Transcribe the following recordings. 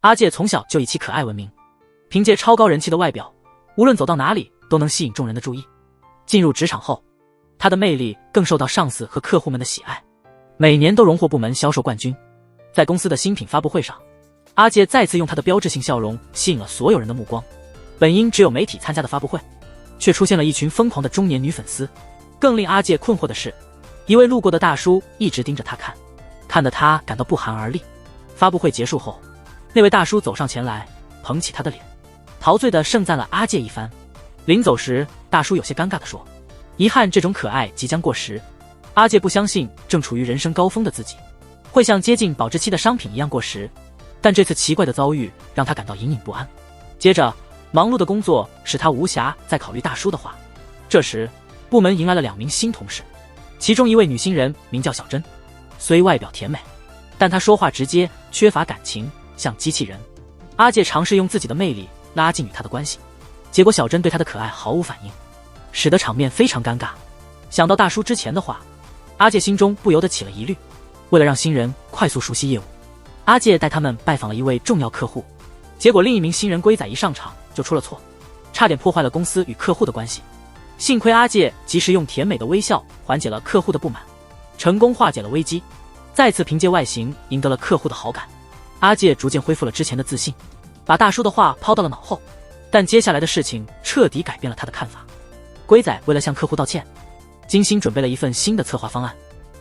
阿介从小就以其可爱闻名，凭借超高人气的外表，无论走到哪里都能吸引众人的注意。进入职场后，他的魅力更受到上司和客户们的喜爱，每年都荣获部门销售冠军。在公司的新品发布会上，阿介再次用他的标志性笑容吸引了所有人的目光。本应只有媒体参加的发布会，却出现了一群疯狂的中年女粉丝。更令阿介困惑的是，一位路过的大叔一直盯着他看，看得他感到不寒而栗。发布会结束后，那位大叔走上前来，捧起他的脸，陶醉地盛赞了阿介一番。临走时，大叔有些尴尬地说：“遗憾这种可爱即将过时。”阿介不相信正处于人生高峰的自己会像接近保质期的商品一样过时，但这次奇怪的遭遇让他感到隐隐不安。接着，忙碌的工作使他无暇再考虑大叔的话。这时，部门迎来了2名新同事，其中一位女新人名叫小珍，虽外表甜美，但她说话直接，缺乏感情，像机器人。阿介尝试用自己的魅力拉近与她的关系，结果小珍对他的可爱毫无反应，使得场面非常尴尬。想到大叔之前的话，阿介心中不由得起了疑虑。为了让新人快速熟悉业务，阿介带他们拜访了一位重要客户，结果另一名新人龟仔一上场就出了错，差点破坏了公司与客户的关系。幸亏阿介及时用甜美的微笑缓解了客户的不满，成功化解了危机，再次凭借外形赢得了客户的好感。阿介逐渐恢复了之前的自信，把大叔的话抛到了脑后。但接下来的事情彻底改变了他的看法。龟仔为了向客户道歉，精心准备了一份新的策划方案，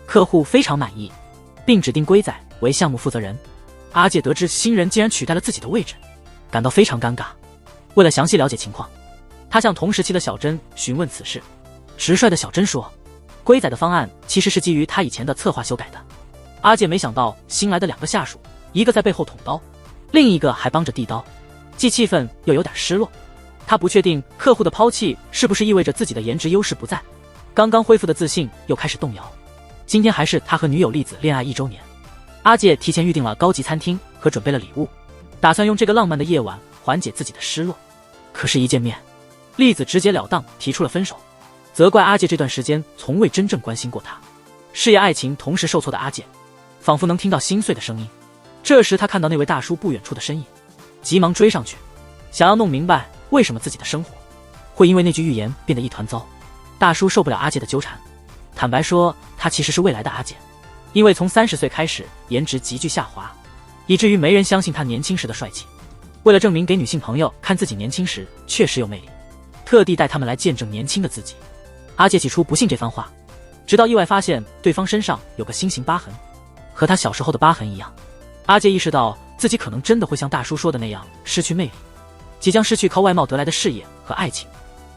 客户非常满意，并指定龟仔为项目负责人。阿介得知新人竟然取代了自己的位置，感到非常尴尬。为了详细了解情况，他向同时期的小珍询问此事。直率的小珍说，龟仔的方案其实是基于他以前的策划修改的。阿介没想到新来的2个下属，一个在背后捅刀，另一个还帮着递刀，既气愤又有点失落。他不确定客户的抛弃是不是意味着自己的颜值优势不在，刚刚恢复的自信又开始动摇。今天还是他和女友栗子恋爱1周年，阿介提前预定了高级餐厅和准备了礼物，打算用这个浪漫的夜晚缓解自己的失落。可是一见面，栗子直截了当提出了分手，责怪阿介这段时间从未真正关心过他。事业爱情同时受挫的阿介，仿佛能听到心碎的声音。这时他看到那位大叔不远处的身影，急忙追上去，想要弄明白为什么自己的生活会因为那句预言变得一团糟。大叔受不了阿介的纠缠，坦白说他其实是未来的阿简，因为从30岁开始颜值急剧下滑，以至于没人相信他年轻时的帅气。为了证明给女性朋友看自己年轻时确实有魅力，特地带他们来见证年轻的自己。阿介起初不信这番话，直到意外发现对方身上有个心形疤痕，和他小时候的疤痕一样。阿介意识到自己可能真的会像大叔说的那样失去魅力，即将失去靠外貌得来的事业和爱情，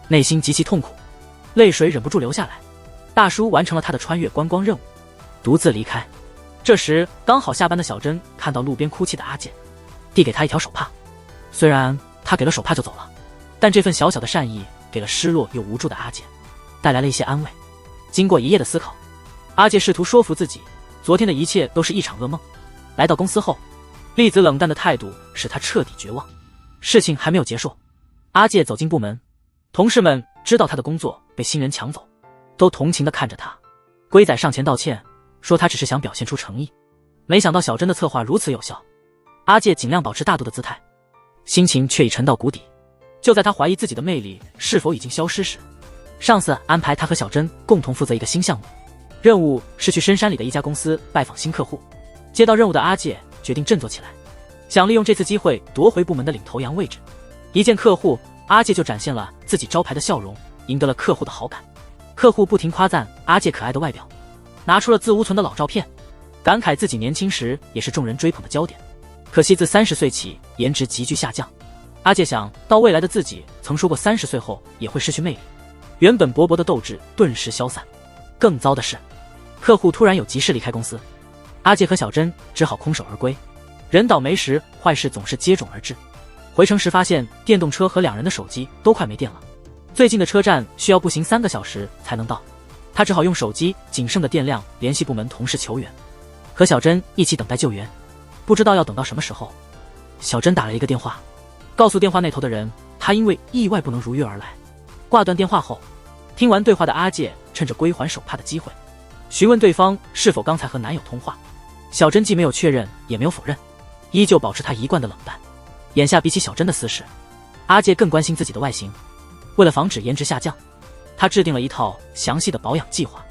内心极其痛苦，泪水忍不住流下来。大叔完成了他的穿越观光任务，独自离开。这时刚好下班的小珍看到路边哭泣的阿简，递给他一条手帕。虽然他给了手帕就走了，但这份小小的善意给了失落又无助的阿简带来了一些安慰。经过一夜的思考，阿介试图说服自己，昨天的一切都是一场噩梦。来到公司后，栗子冷淡的态度使他彻底绝望。事情还没有结束，阿介走进部门，同事们知道他的工作被新人抢走，都同情地看着他。龟仔上前道歉，说他只是想表现出诚意，没想到小珍的策划如此有效。阿介尽量保持大度的姿态，心情却已沉到谷底。就在他怀疑自己的魅力是否已经消失时，上司安排他和小珍共同负责一个新项目，任务是去深山里的一家公司拜访新客户。接到任务的阿介决定振作起来，想利用这次机会夺回部门的领头羊位置。一见客户，阿介就展现了自己招牌的笑容，赢得了客户的好感。客户不停夸赞阿介可爱的外表，拿出了自无存的老照片，感慨自己年轻时也是众人追捧的焦点，可惜自30岁起颜值急剧下降。阿介想到未来的自己曾说过30岁后也会失去魅力，原本勃勃的斗志顿时消散。更糟的是，客户突然有急事离开公司，阿介和小珍只好空手而归。人倒霉时，坏事总是接踵而至。回城时发现电动车和2人的手机都快没电了，最近的车站需要步行3个小时才能到，他只好用手机仅剩的电量联系部门同事求援，和小珍一起等待救援。不知道要等到什么时候，小珍打了一个电话，告诉电话那头的人他因为意外不能如约而来。挂断电话后，听完对话的阿介趁着归还手帕的机会，询问对方是否刚才和男友通话。小珍既没有确认也没有否认，依旧保持他一贯的冷淡。眼下比起小珍的私事，阿介更关心自己的外形。为了防止颜值下降，他制定了一套详细的保养计划，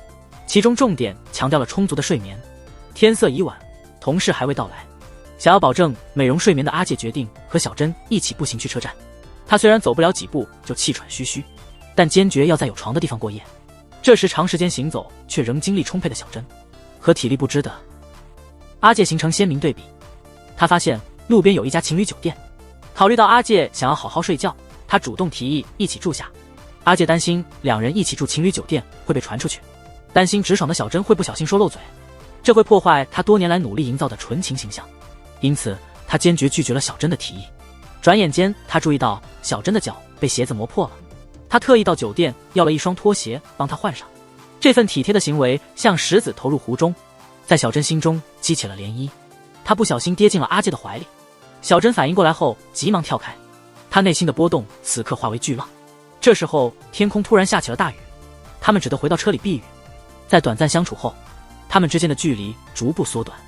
其中重点强调了充足的睡眠。天色已晚，同事还未到来，想要保证美容睡眠的阿介决定和小珍一起步行去车站。他虽然走不了几步就气喘吁吁，但坚决要在有床的地方过夜。这时长时间行走却仍精力充沛的小珍和体力不支的阿介形成鲜明对比。他发现路边有一家情侣酒店，考虑到阿介想要好好睡觉，他主动提议一起住下。阿介担心两人一起住情侣酒店会被传出去，担心直爽的小珍会不小心说漏嘴，这会破坏他多年来努力营造的纯情形象，因此他坚决拒绝了小珍的提议。转眼间，他注意到小珍的脚被鞋子磨破了，他特意到酒店要了一双拖鞋帮她换上。这份体贴的行为像石子投入湖中，在小珍心中激起了涟漪。她不小心跌进了阿介的怀里，小珍反应过来后急忙跳开，她内心的波动此刻化为巨浪。这时候天空突然下起了大雨，他们只得回到车里避雨。在短暂相处后，他们之间的距离逐步缩短。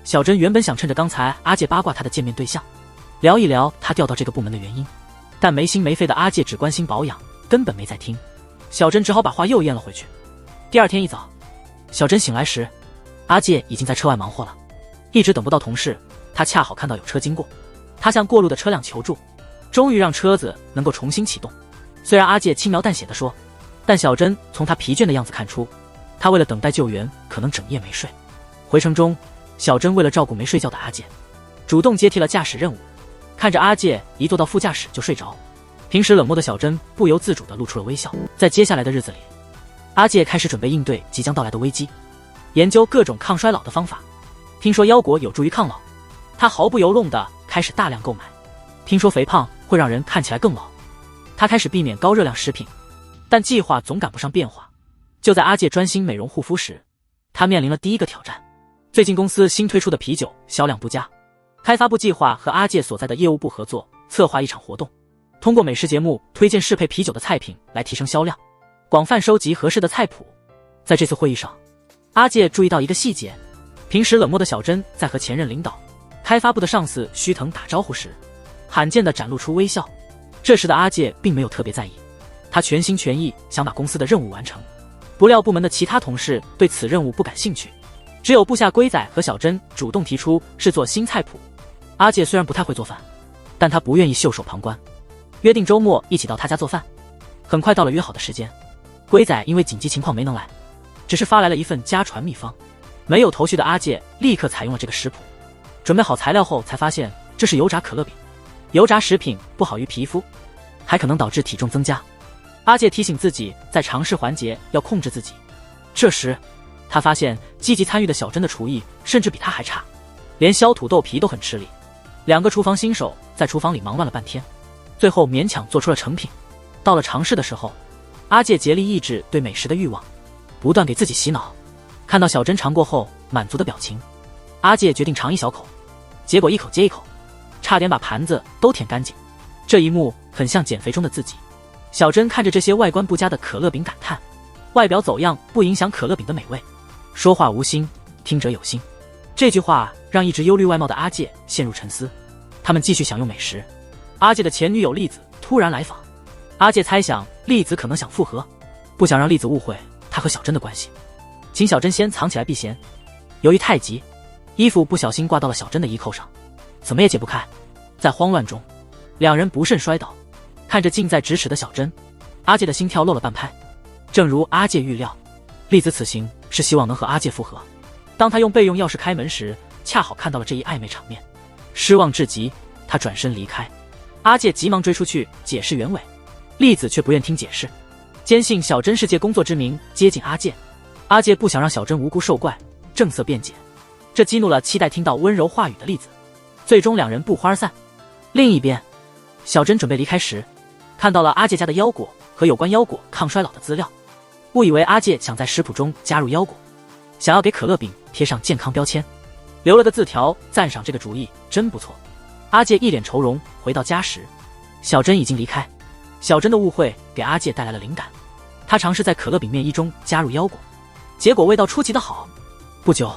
小珍原本想趁着刚才阿介八卦她的见面对象，聊一聊他调到这个部门的原因，但没心没肺的阿介只关心保养，根本没在听。小珍只好把话又咽了回去。第二天一早，小珍醒来时，阿介已经在车外忙活了。一直等不到同事，他恰好看到有车经过，他向过路的车辆求助，终于让车子能够重新启动。虽然阿介轻描淡写地说，但小珍从他疲倦的样子看出，他为了等待救援可能整夜没睡。回程中，小珍为了照顾没睡觉的阿介，主动接替了驾驶任务。看着阿介一坐到副驾驶就睡着，平时冷漠的小珍不由自主地露出了微笑。在接下来的日子里，阿介开始准备应对即将到来的危机，研究各种抗衰老的方法。听说腰果有助于抗老，他毫不犹豫地开始大量购买。听说肥胖会让人看起来更老，他开始避免高热量食品。但计划总赶不上变化。就在阿介专心美容护肤时，他面临了第一个挑战。最近公司新推出的啤酒销量不佳，开发部计划和阿介所在的业务部合作，策划一场活动，通过美食节目推荐适配啤酒的菜品来提升销量，广泛收集合适的菜谱。在这次会议上，阿介注意到一个细节，平时冷漠的小珍在和前任领导、开发部的上司须藤打招呼时，罕见地展露出微笑。这时的阿介并没有特别在意，他全心全意想把公司的任务完成。不料部门的其他同事对此任务不感兴趣，只有部下龟仔和小珍主动提出制作新菜谱。阿介虽然不太会做饭，但他不愿意袖手旁观，约定周末一起到他家做饭。很快到了约好的时间，龟仔因为紧急情况没能来，只是发来了一份家传秘方。没有头绪的阿介立刻采用了这个食谱，准备好材料后才发现这是油炸可乐饼。油炸食品不好于皮肤，还可能导致体重增加。阿介提醒自己在尝试环节要控制自己。这时他发现积极参与的小珍的厨艺甚至比他还差，连削土豆皮都很吃力。两个厨房新手在厨房里忙乱了半天，最后勉强做出了成品。到了尝试的时候，阿介竭力抑制对美食的欲望，不断给自己洗脑。看到小珍尝过后满足的表情，阿介决定尝一小口，结果一口接一口，差点把盘子都舔干净。这一幕很像减肥中的自己。小珍看着这些外观不佳的可乐饼感叹，外表走样不影响可乐饼的美味，说话无心，听者有心。这句话让一直忧虑外貌的阿介陷入沉思。他们继续享用美食，阿介的前女友栗子突然来访。阿介猜想栗子可能想复合，不想让栗子误会他和小珍的关系，请小珍先藏起来避嫌。由于太急，衣服不小心挂到了小珍的衣扣上，怎么也解不开。在慌乱中，两人不慎摔倒。看着近在咫尺的小珍，阿介的心跳漏了半拍。正如阿介预料，栗子此行是希望能和阿介复合。当他用备用钥匙开门时，恰好看到了这一暧昧场面，失望至极，他转身离开。阿介急忙追出去解释原委，栗子却不愿听解释，坚信小珍是借工作之名接近阿介。阿介不想让小珍无辜受怪，正色辩解，这激怒了期待听到温柔话语的栗子。最终两人不欢而散。另一边，小珍准备离开时，看到了阿介家的腰果和有关腰果抗衰老的资料，误以为阿介想在食谱中加入腰果，想要给可乐饼贴上健康标签，留了个字条赞赏这个主意真不错。阿介一脸愁容，回到家时，小珍已经离开。小珍的误会给阿介带来了灵感，他尝试在可乐饼面衣中加入腰果，结果味道出奇的好。不久，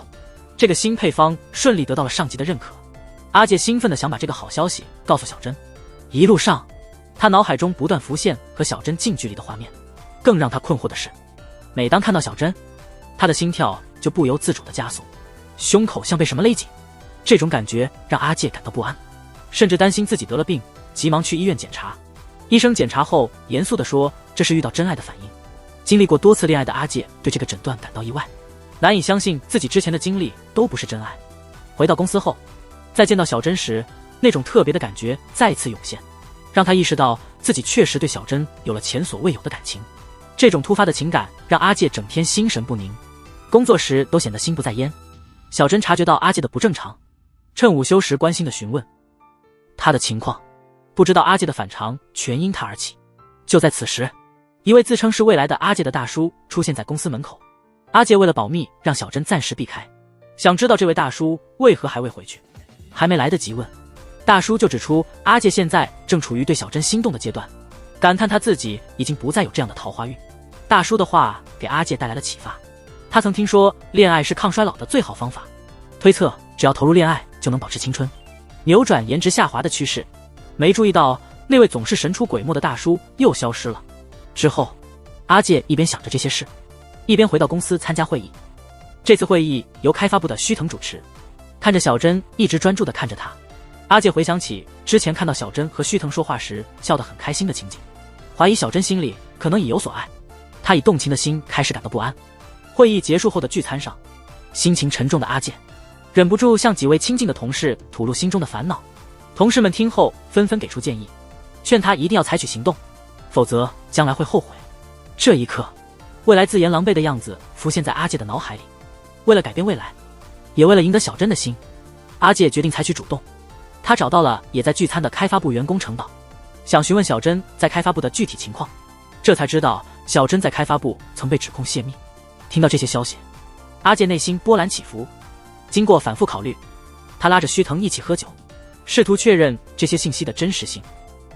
这个新配方顺利得到了上级的认可。阿介兴奋地想把这个好消息告诉小珍。一路上，他脑海中不断浮现和小珍近距离的画面。更让他困惑的是，每当看到小珍，他的心跳就不由自主地加速，胸口像被什么勒紧。这种感觉让阿介感到不安，甚至担心自己得了病，急忙去医院检查。医生检查后严肃地说，这是遇到真爱的反应。经历过多次恋爱的阿介对这个诊断感到意外，难以相信自己之前的经历都不是真爱。回到公司后，在见到小珍时，那种特别的感觉再次涌现，让他意识到自己确实对小珍有了前所未有的感情。这种突发的情感让阿介整天心神不宁，工作时都显得心不在焉。小珍察觉到阿介的不正常，趁午休时关心地询问他的情况，不知道阿介的反常全因他而起。就在此时，一位自称是未来的阿介的大叔出现在公司门口。阿介为了保密，让小珍暂时避开。想知道这位大叔为何还未回去，还没来得及问，大叔就指出阿介现在正处于对小珍心动的阶段，感叹他自己已经不再有这样的桃花运。大叔的话给阿介带来了启发，他曾听说恋爱是抗衰老的最好方法，推测只要投入恋爱就能保持青春，扭转颜值下滑的趋势。没注意到那位总是神出鬼没的大叔又消失了。之后，阿介一边想着这些事，一边回到公司参加会议。这次会议由开发部的须藤主持。看着小珍一直专注地看着他，阿介回想起之前看到小珍和须藤说话时笑得很开心的情景，怀疑小珍心里可能已有所爱。他以动情的心开始感到不安。会议结束后的聚餐上，心情沉重的阿介忍不住向几位亲近的同事吐露心中的烦恼。同事们听后纷纷给出建议，劝他一定要采取行动，否则将来会后悔。这一刻，未来自言狼狈的样子浮现在阿介的脑海里。为了改变未来，也为了赢得小珍的心，阿介决定采取主动。他找到了也在聚餐的开发部员工程岛，想询问小珍在开发部的具体情况。这才知道小珍在开发部曾被指控泄密。听到这些消息，阿介内心波澜起伏。经过反复考虑，他拉着须藤一起喝酒，试图确认这些信息的真实性。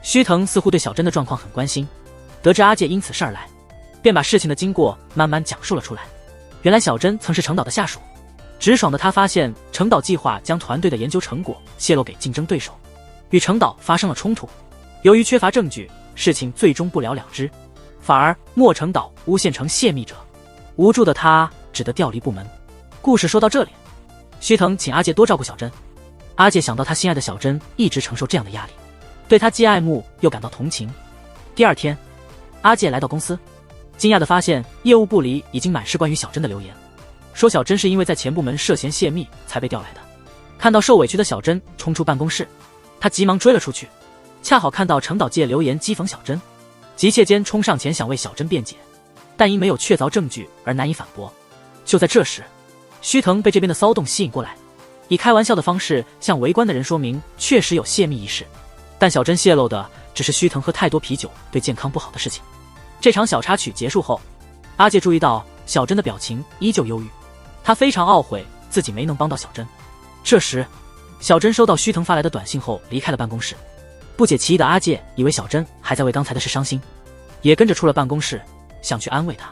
须藤似乎对小珍的状况很关心，得知阿介因此事儿来，便把事情的经过慢慢讲述了出来。原来小珍曾是程岛的下属，直爽的他发现程岛计划将团队的研究成果泄露给竞争对手，与程岛发生了冲突。由于缺乏证据，事情最终不了了之，反而莫程岛诬陷成泄密者。无助的他只得调离部门。故事说到这里，须藤请阿介多照顾小珍。阿介想到他心爱的小珍一直承受这样的压力，对他既爱慕又感到同情。第二天，阿介来到公司，惊讶地发现业务部里已经满是关于小珍的留言，说小珍是因为在前部门涉嫌泄密才被调来的。看到受委屈的小珍冲出办公室，他急忙追了出去，恰好看到程岛借留言讥讽小珍，急切间冲上前想为小珍辩解，但因没有确凿证据而难以反驳。就在这时，须藤被这边的骚动吸引过来，以开玩笑的方式向围观的人说明确实有泄密一事，但小珍泄露的只是须藤喝太多啤酒对健康不好的事情。这场小插曲结束后，阿介注意到小珍的表情依旧忧郁，他非常懊悔自己没能帮到小珍。这时，小珍收到须藤发来的短信后离开了办公室。不解其意的阿介以为小珍还在为刚才的事伤心，也跟着出了办公室，想去安慰她。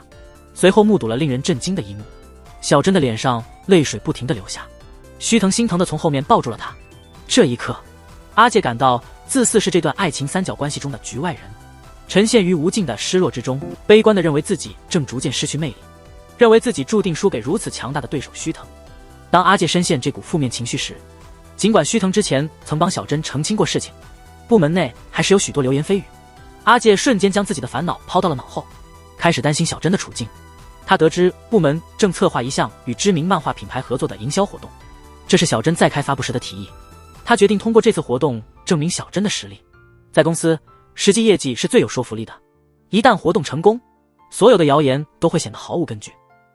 随后目睹了令人震惊的一幕，小珍的脸上泪水不停地流下，须藤心疼地从后面抱住了她。这一刻，阿介感到自似是这段爱情三角关系中的局外人，沉陷于无尽的失落之中，悲观地认为自己正逐渐失去魅力，认为自己注定输给如此强大的对手须藤。当阿介深陷这股负面情绪时，尽管须藤之前曾帮小珍澄清过事情，部门内还是有许多流言蜚语。阿介瞬间将自己的烦恼抛到了脑后，开始担心小珍的处境。他得知部门正策划一项与知名漫画品牌合作的营销活动，这是小珍在开发部时的提议。他决定通过这次活动证明小珍的实力。在公司，实际业绩是最有说服力的，一旦活动成功，所有的谣言都会显得毫无根据。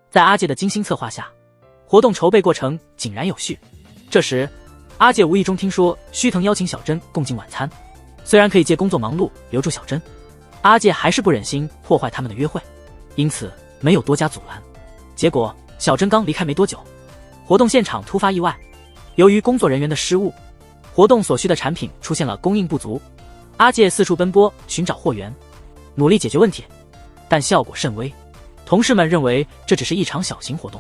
在阿介的精心策划下，活动筹备过程井然有序。这时，阿介无意中听说须藤邀请小珍共进晚餐，虽然可以借工作忙碌留住小珍，阿介还是不忍心破坏他们的约会，因此没有多加阻拦。结果小珍刚离开没多久，活动现场突发意外，由于工作人员的失误，活动所需的产品出现了供应不足。阿介四处奔波寻找货源，努力解决问题，但效果甚微。同事们认为这只是一场小型活动，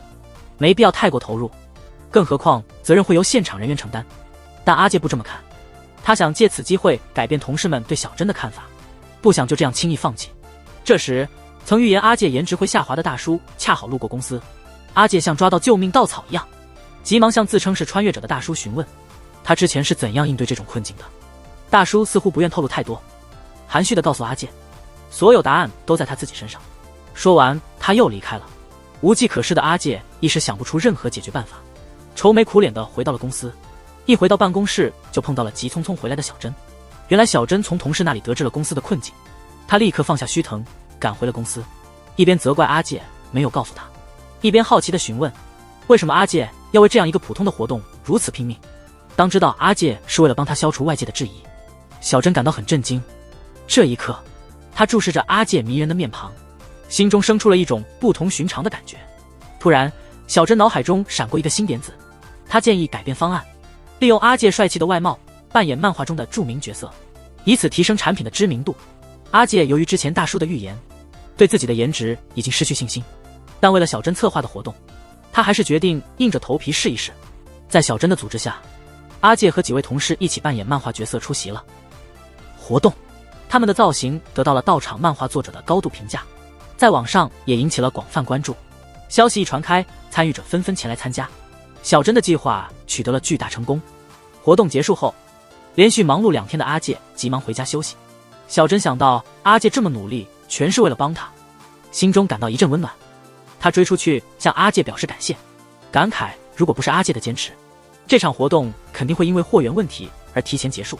没必要太过投入，更何况责任会由现场人员承担。但阿介不这么看，他想借此机会改变同事们对小珍的看法，不想就这样轻易放弃。这时，曾预言阿介颜值会下滑的大叔恰好路过公司，阿介像抓到救命稻草一样，急忙向自称是穿越者的大叔询问，他之前是怎样应对这种困境的。大叔似乎不愿透露太多，含蓄地告诉阿介，所有答案都在他自己身上。说完，他又离开了。无计可施的阿介一时想不出任何解决办法，愁眉苦脸地回到了公司。一回到办公室，就碰到了急匆匆回来的小珍。原来小珍从同事那里得知了公司的困境，他立刻放下须藤，赶回了公司，一边责怪阿介没有告诉他，一边好奇地询问，为什么阿介要为这样一个普通的活动如此拼命？当知道阿介是为了帮他消除外界的质疑，小珍感到很震惊。这一刻，他注视着阿介迷人的面庞，心中生出了一种不同寻常的感觉。突然，小珍脑海中闪过一个新点子，他建议改变方案，利用阿介帅气的外貌扮演漫画中的著名角色，以此提升产品的知名度。阿介由于之前大叔的预言，对自己的颜值已经失去信心，但为了小珍策划的活动，他还是决定硬着头皮试一试。在小珍的组织下，阿介和几位同事一起扮演漫画角色出席了活动，他们的造型得到了到场漫画作者的高度评价，在网上也引起了广泛关注。消息一传开，参与者纷纷前来参加，小珍的计划取得了巨大成功。活动结束后，连续忙碌2天的阿介急忙回家休息。小珍想到阿介这么努力全是为了帮他，心中感到一阵温暖。他追出去向阿介表示感谢，感慨如果不是阿介的坚持，这场活动肯定会因为货源问题而提前结束。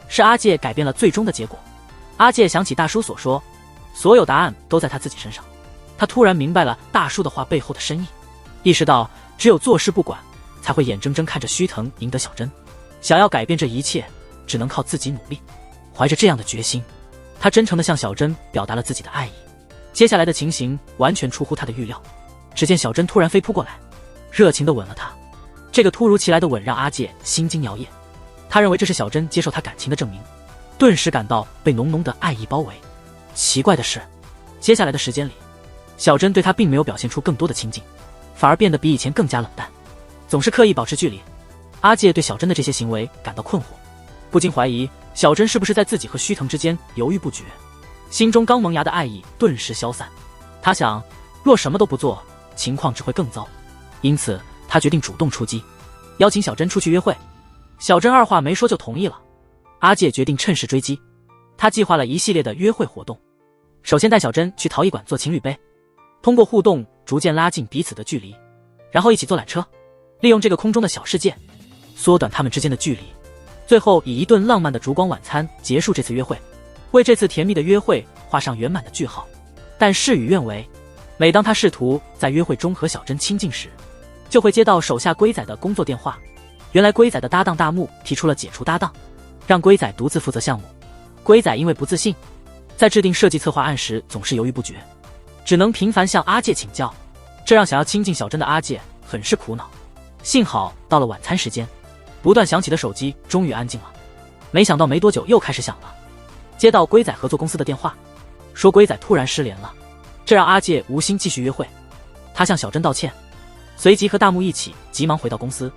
是阿介改变了最终的结果。阿介想起大叔所说，所有答案都在他自己身上，他突然明白了大叔的话背后的深意，意识到只有坐视不管，才会眼睁睁看着须藤赢得小珍。想要改变这一切，只能靠自己努力。怀着这样的决心，他真诚地向小珍表达了自己的爱意。接下来的情形完全出乎他的预料，只见小珍突然飞扑过来，热情地吻了他。这个突如其来的吻让阿介心惊摇曳，他认为这是小珍接受他感情的证明，顿时感到被浓浓的爱意包围。奇怪的是，接下来的时间里，小珍对他并没有表现出更多的亲近，反而变得比以前更加冷淡，总是刻意保持距离。阿介对小珍的这些行为感到困惑，不禁怀疑小珍是不是在自己和须藤之间犹豫不决。心中刚萌芽的爱意顿时消散，他想，若什么都不做，情况只会更糟。因此他决定主动出击，邀请小珍出去约会。小珍二话没说就同意了。阿介决定趁势追击，他计划了一系列的约会活动。首先带小珍去陶艺馆做情侣杯，通过互动逐渐拉近彼此的距离，然后一起坐缆车，利用这个空中的小世界缩短他们之间的距离，最后以一顿浪漫的烛光晚餐结束这次约会，为这次甜蜜的约会画上圆满的句号。但事与愿违，每当他试图在约会中和小珍亲近时，就会接到手下龟仔的工作电话。原来龟仔的搭档大木提出了解除搭档，让龟仔独自负责项目。龟仔因为不自信，在制定设计策划案时总是犹豫不决，只能频繁向阿介请教，这让想要亲近小珍的阿介很是苦恼。幸好到了晚餐时间，不断响起的手机终于安静了。没想到没多久又开始响了，接到龟仔合作公司的电话，说龟仔突然失联了，这让阿介无心继续约会。他向小珍道歉，随即和大木一起急忙回到公司，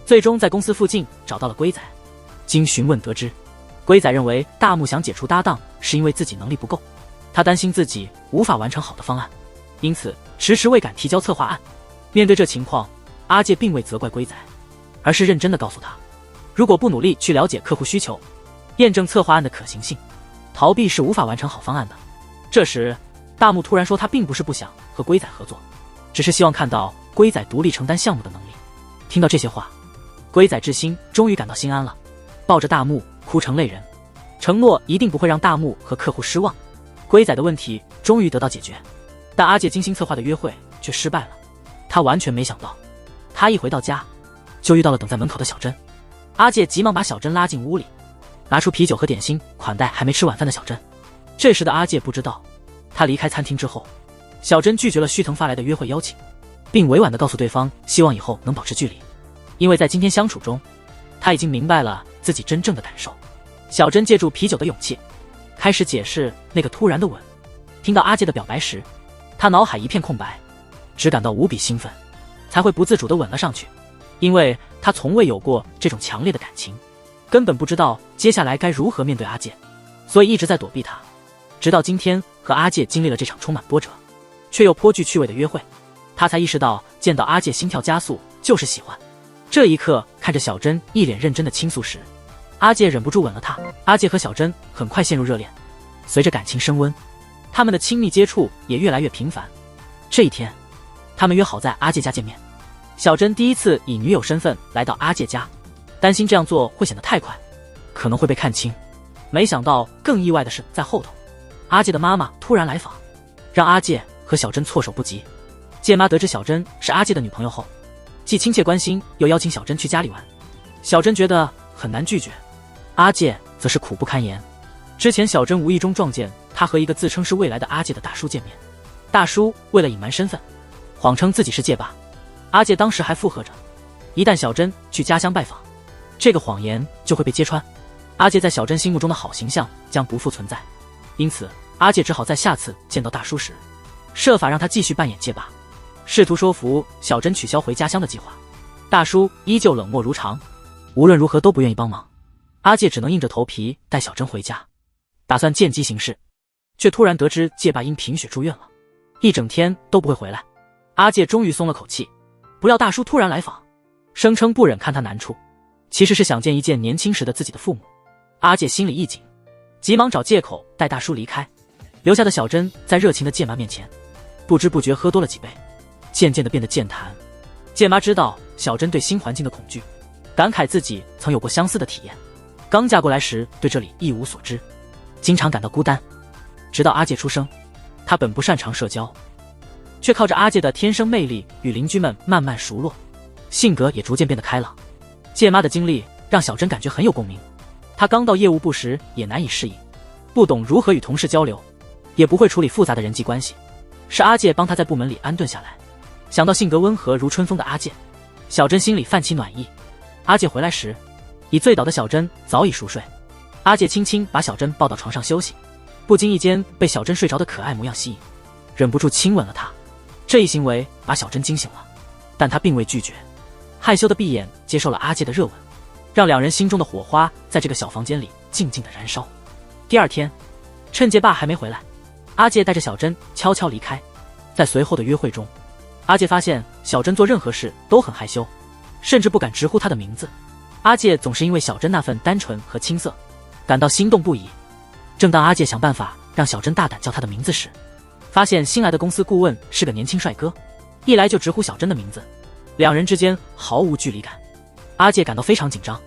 最终在公司附近找到了龟仔。经询问得知，龟仔认为大木想解除搭档是因为自己能力不够，他担心自己无法完成好的方案，因此迟迟未敢提交策划案。面对这情况，阿介并未责怪龟仔，而是认真地告诉他，如果不努力去了解客户需求，验证策划案的可行性，逃避是无法完成好方案的。这时大木突然说，他并不是不想和龟仔合作，只是希望看到龟仔独立承担项目的能力。听到这些话，龟仔志新终于感到心安了，抱着大木哭成泪人，承诺一定不会让大木和客户失望。龟仔的问题终于得到解决，但阿介精心策划的约会却失败了。他完全没想到，他一回到家就遇到了等在门口的小珍。阿介急忙把小珍拉进屋里，拿出啤酒和点心款待还没吃晚饭的小珍。这时的阿介不知道，他离开餐厅之后，小珍拒绝了须藤发来的约会邀请，并委婉地告诉对方希望以后能保持距离，因为在今天相处中，他已经明白了自己真正的感受。小珍借助啤酒的勇气，开始解释那个突然的吻。听到阿介的表白时，他脑海一片空白，只感到无比兴奋，才会不自主地吻了上去，因为他从未有过这种强烈的感情。根本不知道接下来该如何面对阿介，所以一直在躲避他。直到今天和阿介经历了这场充满波折却又颇具趣味的约会，他才意识到见到阿介心跳加速就是喜欢。这一刻，看着小珍一脸认真的倾诉时，阿介忍不住吻了她。阿介和小珍很快陷入热恋，随着感情升温，他们的亲密接触也越来越频繁。这一天，他们约好在阿介家见面。小珍第一次以女友身份来到阿介家，担心这样做会显得太快，可能会被看清。没想到更意外的是，在后头，阿介的妈妈突然来访，让阿介和小珍措手不及。介妈得知小珍是阿介的女朋友后，既亲切关心，又邀请小珍去家里玩。小珍觉得很难拒绝，阿介则是苦不堪言。之前小珍无意中撞见他和一个自称是未来的阿介的大叔见面，大叔为了隐瞒身份，谎称自己是介爸。阿介当时还附和着，一旦小珍去家乡拜访，这个谎言就会被揭穿，阿介在小珍心目中的好形象将不复存在。因此，阿介只好在下次见到大叔时，设法让他继续扮演介爸，试图说服小珍取消回家乡的计划。大叔依旧冷漠如常，无论如何都不愿意帮忙。阿介只能硬着头皮带小珍回家，打算见机行事，却突然得知介爸因贫血住院了，一整天都不会回来。阿介终于松了口气，不料大叔突然来访，声称不忍看他难处，其实是想见一见年轻时的自己的父母。阿介心里一紧，急忙找借口带大叔离开，留下的小珍在热情的介妈面前，不知不觉喝多了几杯，渐渐的变得健谈。介妈知道小珍对新环境的恐惧，感慨自己曾有过相似的体验，刚嫁过来时对这里一无所知，经常感到孤单。直到阿介出生，他本不擅长社交，却靠着阿介的天生魅力与邻居们慢慢熟络，性格也逐渐变得开朗。介妈的经历让小珍感觉很有共鸣，她刚到业务部时也难以适应，不懂如何与同事交流，也不会处理复杂的人际关系，是阿介帮她在部门里安顿下来。想到性格温和如春风的阿介，小珍心里泛起暖意。阿介回来时，已醉倒的小珍早已熟睡。阿介轻轻把小珍抱到床上休息，不经意间被小珍睡着的可爱模样吸引，忍不住亲吻了她。这一行为把小珍惊醒了，但她并未拒绝，害羞的闭眼接受了阿介的热吻，让两人心中的火花在这个小房间里静静的燃烧。第二天，趁介爸还没回来，阿介带着小珍悄悄离开。在随后的约会中，阿介发现小珍做任何事都很害羞，甚至不敢直呼她的名字。阿介总是因为小珍那份单纯和青涩感到心动不已。正当阿介想办法让小珍大胆叫他的名字时，发现新来的公司顾问是个年轻帅哥，一来就直呼小珍的名字，两人之间毫无距离感。阿介感到非常紧张，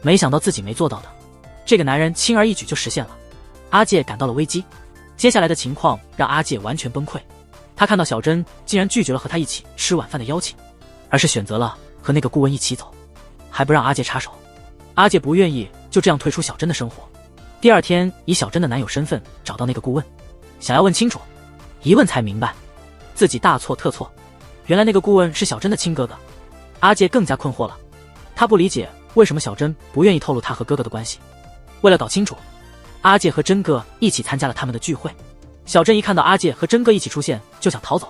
没想到自己没做到的，这个男人轻而易举就实现了。阿介感到了危机，接下来的情况让阿介完全崩溃。他看到小珍竟然拒绝了和他一起吃晚饭的邀请，而是选择了和那个顾问一起走，还不让阿介插手。阿介不愿意就这样退出小珍的生活。第二天，以小珍的男友身份找到那个顾问，想要问清楚。一问才明白，自己大错特错。原来那个顾问是小珍的亲哥哥。阿介更加困惑了，他不理解为什么小珍不愿意透露他和哥哥的关系。为了搞清楚，阿介和真哥一起参加了他们的聚会。小珍一看到阿介和真哥一起出现，就想逃走，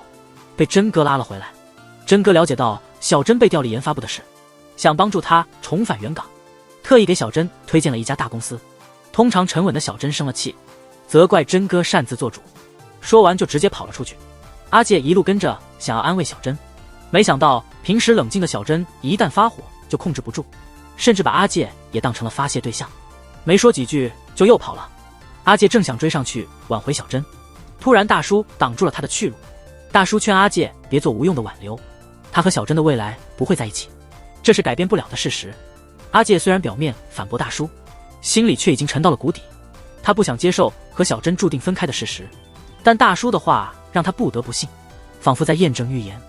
被真哥拉了回来。真哥了解到小珍被调离研发部的事，想帮助他重返原岗，特意给小珍推荐了一家大公司。通常沉稳的小珍生了气，责怪真哥擅自做主，说完就直接跑了出去。阿介一路跟着，想要安慰小珍，没想到平时冷静的小珍一旦发火就控制不住，甚至把阿介也当成了发泄对象，没说几句就又跑了。阿介正想追上去挽回小珍，突然大叔挡住了他的去路。大叔劝阿介别做无用的挽留，他和小珍的未来不会在一起，这是改变不了的事实。阿介虽然表面反驳大叔，心里却已经沉到了谷底。他不想接受和小珍注定分开的事实，但大叔的话让他不得不信，仿佛在验证预言。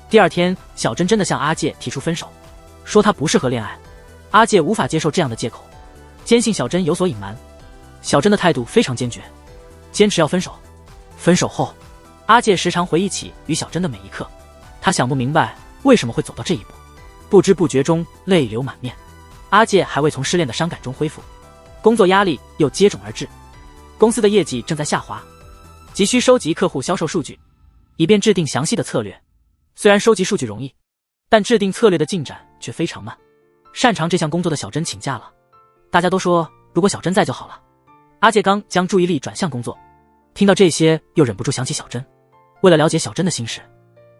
第二天，小珍真的向阿介提出分手，说他不适合恋爱。阿介无法接受这样的借口，坚信小珍有所隐瞒。小珍的态度非常坚决，坚持要分手。分手后，阿介时常回忆起与小珍的每一刻，他想不明白为什么会走到这一步，不知不觉中泪流满面。阿介还未从失恋的伤感中恢复，工作压力又接踵而至，公司的业绩正在下滑，急需收集客户销售数据，以便制定详细的策略。虽然收集数据容易，但制定策略的进展却非常慢。擅长这项工作的小珍请假了，大家都说如果小珍在就好了。阿介刚将注意力转向工作，听到这些又忍不住想起小珍。为了了解小珍的心事，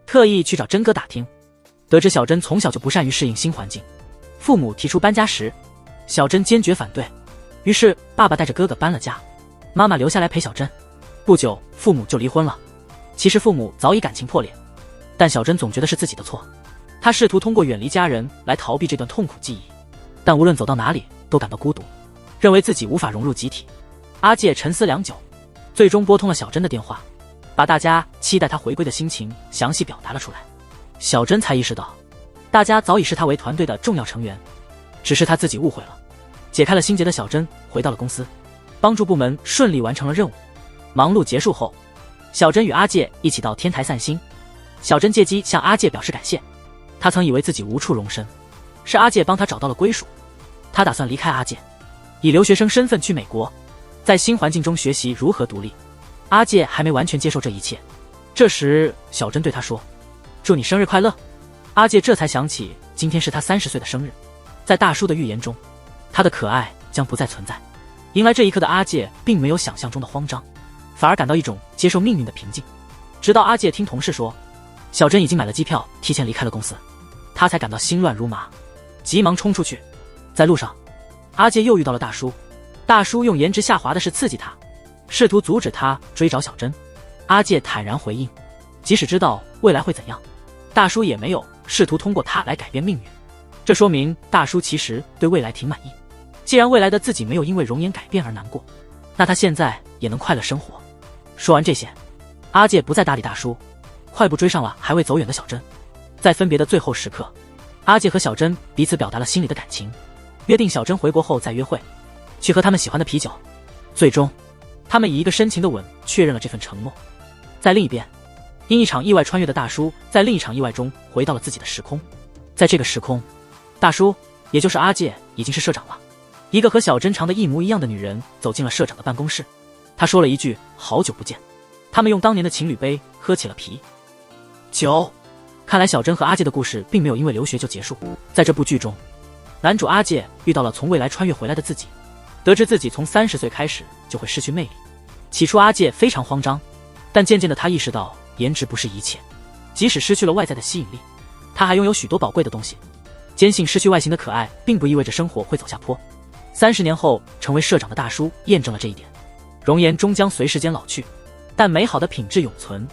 特意去找珍哥打听，得知小珍从小就不善于适应新环境，父母提出搬家时，小珍坚决反对，于是爸爸带着哥哥搬了家，妈妈留下来陪小珍。不久父母就离婚了。其实父母早已感情破裂，但小珍总觉得是自己的错，她试图通过远离家人来逃避这段痛苦记忆，但无论走到哪里都感到孤独，认为自己无法融入集体。阿介沉思良久，最终拨通了小珍的电话，把大家期待他回归的心情详细表达了出来。小珍才意识到，大家早已视他为团队的重要成员，只是他自己误会了。解开了心结的小珍回到了公司，帮助部门顺利完成了任务。忙碌结束后，小珍与阿介一起到天台散心。小珍借机向阿介表示感谢，他曾以为自己无处容身，是阿介帮他找到了归属。他打算离开阿介，以留学生身份去美国，在新环境中学习如何独立。阿介还没完全接受这一切，这时小珍对他说：“祝你生日快乐。”阿介这才想起今天是他30岁的生日，在大叔的预言中，他的可爱将不再存在。迎来这一刻的阿介并没有想象中的慌张，反而感到一种接受命运的平静。直到阿介听同事说小珍已经买了机票提前离开了公司，他才感到心乱如麻，急忙冲出去。在路上，阿介又遇到了大叔，大叔用颜值下滑的事刺激他，试图阻止他追找小珍。阿介坦然回应，即使知道未来会怎样，大叔也没有试图通过他来改变命运。这说明大叔其实对未来挺满意，既然未来的自己没有因为容颜改变而难过，那他现在也能快乐生活。说完这些，阿介不再搭理大叔，快步追上了还未走远的小珍。在分别的最后时刻，阿介和小珍彼此表达了心里的感情，约定小珍回国后再约会，去喝他们喜欢的啤酒。最终他们以一个深情的吻确认了这份承诺。在另一边，因一场意外穿越的大叔在另一场意外中回到了自己的时空。在这个时空，大叔也就是阿介已经是社长了。一个和小珍长得一模一样的女人走进了社长的办公室，她说了一句好久不见。他们用当年的情侣杯喝起了啤酒。看来小珍和阿介的故事并没有因为留学就结束。在这部剧中，男主阿介遇到了从未来穿越回来的自己，得知自己从30岁开始就会失去魅力。起初阿介非常慌张，但渐渐的他意识到颜值不是一切，即使失去了外在的吸引力，他还拥有许多宝贵的东西。坚信失去外形的可爱并不意味着生活会走下坡。30年后成为社长的大叔验证了这一点。容颜终将随时间老去，但美好的品质永存。